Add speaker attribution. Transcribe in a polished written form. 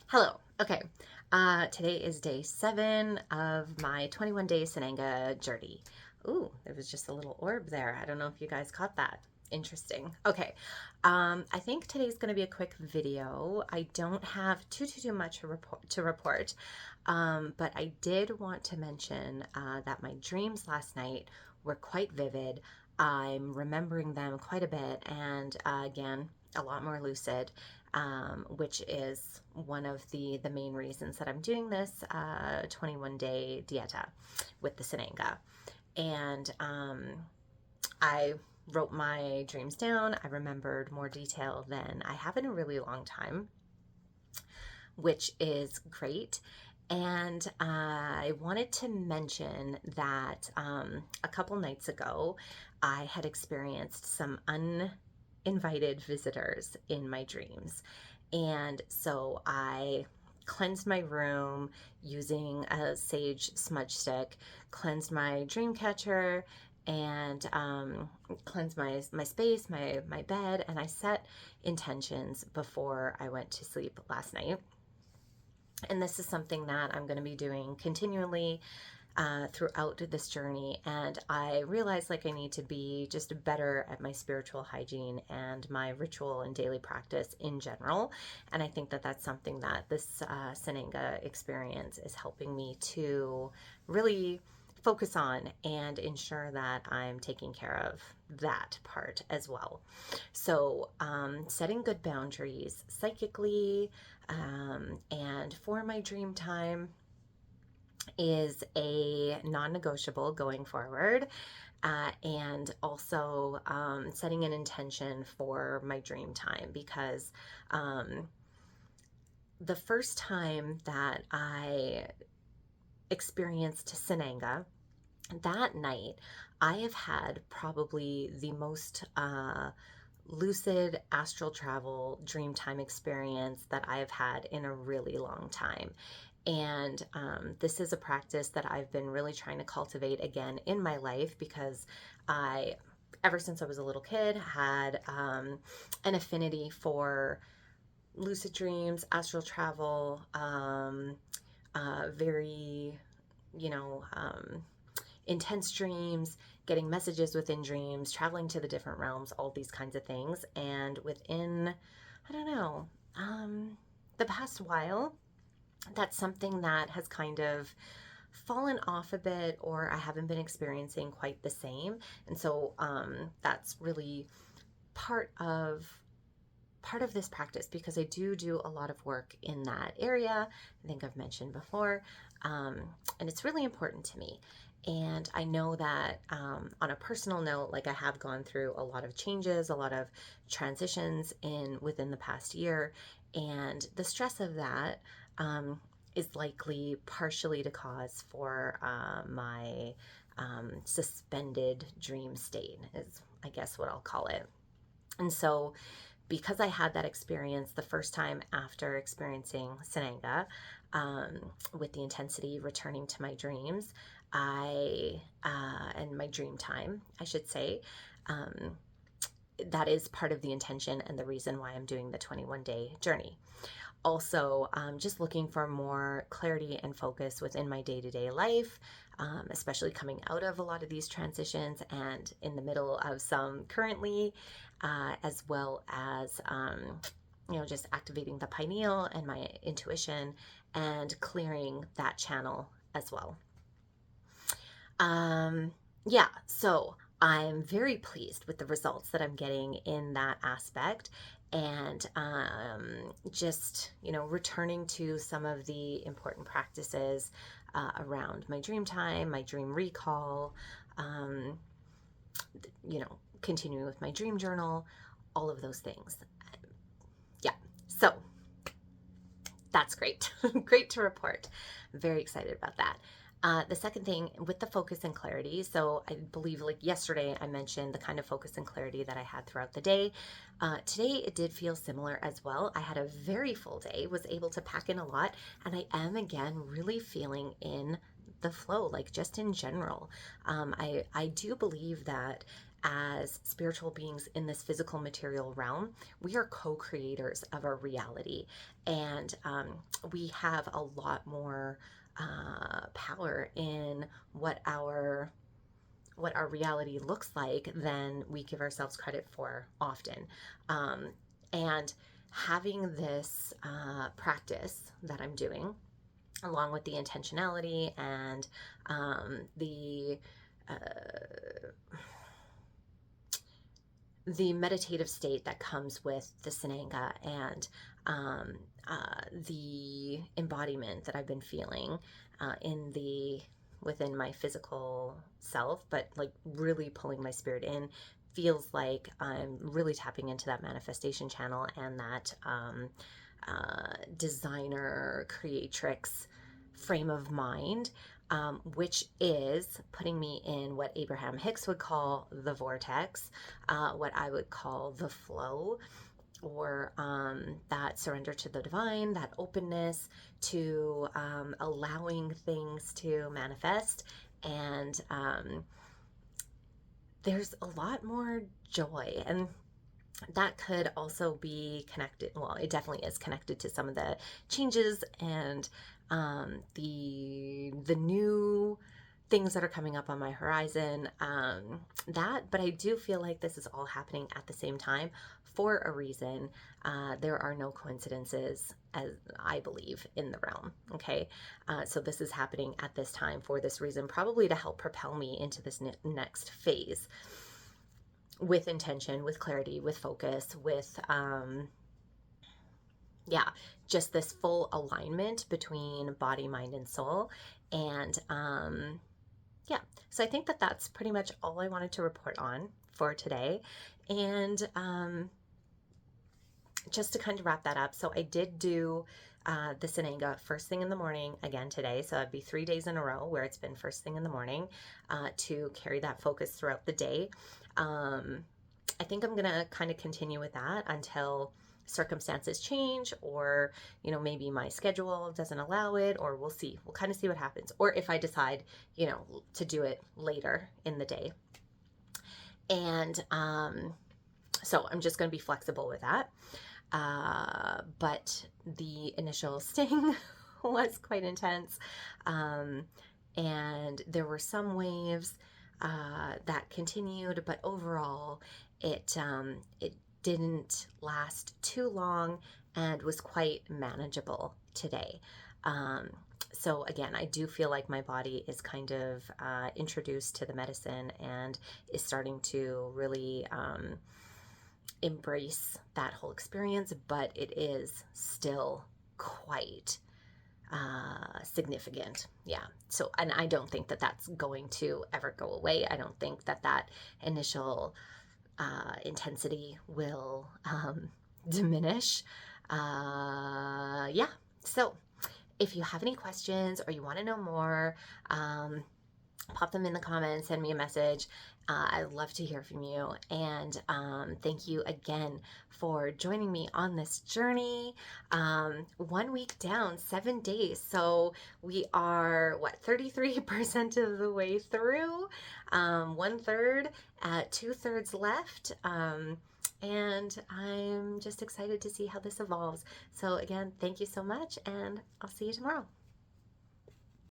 Speaker 1: Hello. Okay. Today is day 7 of my 21-day Sananga journey. Ooh, there was just a little orb there. I don't know if you guys caught that. Interesting. Okay. I think today's going to be a quick video. I don't have too much to report. But I did want to mention that my dreams last night were quite vivid. I'm remembering them quite a bit, and again, a lot more lucid, which is one of the main reasons that I'm doing this 21-day dieta with the Sananga. And I wrote my dreams down. I remembered more detail than I have in a really long time, which is great. And I wanted to mention that a couple nights ago, I had experienced some uninvited visitors in my dreams. And so I cleansed my room using a sage smudge stick, cleansed my dream catcher, and cleansed my space, my bed, and I set intentions before I went to sleep last night. And this is something that I'm going to be doing continually throughout this journey. And I realized like I need to be just better at my spiritual hygiene and my ritual and daily practice in general. And I think that that's something that this Sananga experience is helping me to really focus on and ensure that I'm taking care of that part as well. So, setting good boundaries psychically and for my dream time is a non-negotiable going forward, and also setting an intention for my dream time, because the first time that I experienced Sananga, that night I have had probably the most lucid astral travel dream time experience that I have had in a really long time. And this is a practice that I've been really trying to cultivate again in my life, because I, ever since I was a little kid, had an affinity for lucid dreams, astral travel, very, you know, intense dreams, getting messages within dreams, traveling to the different realms, all these kinds of things. And within, I don't know, the past while, that's something that has kind of fallen off a bit, or I haven't been experiencing quite the same. And so that's really part of this practice, because I do a lot of work in that area. I think I've mentioned before, and it's really important to me. And I know that on a personal note, like I have gone through a lot of changes, a lot of transitions within the past year, and the stress of that is likely partially the cause for my suspended dream state, is I guess what I'll call it. And so, because I had that experience the first time after experiencing Sananga, with the intensity returning to my dreams, and my dream time, I should say, that is part of the intention and the reason why I'm doing the 21-day journey. Also, just looking for more clarity and focus within my day-to-day life, especially coming out of a lot of these transitions and in the middle of some currently, as well as just activating the pineal and my intuition and clearing that channel as well. Yeah, so I'm very pleased with the results that I'm getting in that aspect, and just returning to some of the important practices around my dream time, my dream recall, um, continuing with my dream journal, all of those things. Yeah, so that's great. Great to report. I'm very excited about that. The second thing with the focus and clarity. So I believe like yesterday I mentioned the kind of focus and clarity that I had throughout the day. Today it did feel similar as well. I had a very full day, was able to pack in a lot, and I am again really feeling in the flow, like just in general. I do believe that as spiritual beings in this physical material realm, we are co-creators of our reality. And we have a lot more power in what our reality looks like than we give ourselves credit for often. And having this practice that I'm doing, along with the intentionality and uh, the meditative state that comes with the Sananga, and the embodiment that I've been feeling in the within my physical self, but like really pulling my spirit in, feels like I'm really tapping into that manifestation channel and that designer creatrix frame of mind, which is putting me in what Abraham Hicks would call the vortex, what I would call the flow, or that surrender to the divine, that openness to allowing things to manifest. And there's a lot more joy. And that could also be connected. Well, it definitely is connected to some of the changes and the new things that are coming up on my horizon. But I do feel like this is all happening at the same time for a reason. There are no coincidences, as I believe, in the realm. Okay, so this is happening at this time for this reason, probably to help propel me into this next phase with intention, with clarity, with focus, with just this full alignment between body, mind, and soul. And so I think that that's pretty much all I wanted to report on for today. And just to kind of wrap that up, so I did do the Sananga first thing in the morning again today. So it'd be 3 days in a row where it's been first thing in the morning, to carry that focus throughout the day. I think I'm gonna kind of continue with that until circumstances change, or maybe my schedule doesn't allow it, or we'll see. We'll kind of see what happens, or if I decide to do it later in the day. And so I'm just going to be flexible with that. But the initial sting was quite intense, and there were some waves that continued, but overall it didn't last too long and was quite manageable today. So again, I do feel like my body is kind of introduced to the medicine and is starting to really embrace that whole experience, but it is still quite significant. Yeah. So, and I don't think that that's going to ever go away. I don't think that that initial intensity will diminish. Yeah. So, if you have any questions or you want to know more, pop them in the comments, send me a message. I'd love to hear from you. And thank you again for joining me on this journey. 1 week down, 7 days. So we are, 33% of the way through, 1/3, 2/3 left. And I'm just excited to see how this evolves. So again, thank you so much, and I'll see you tomorrow.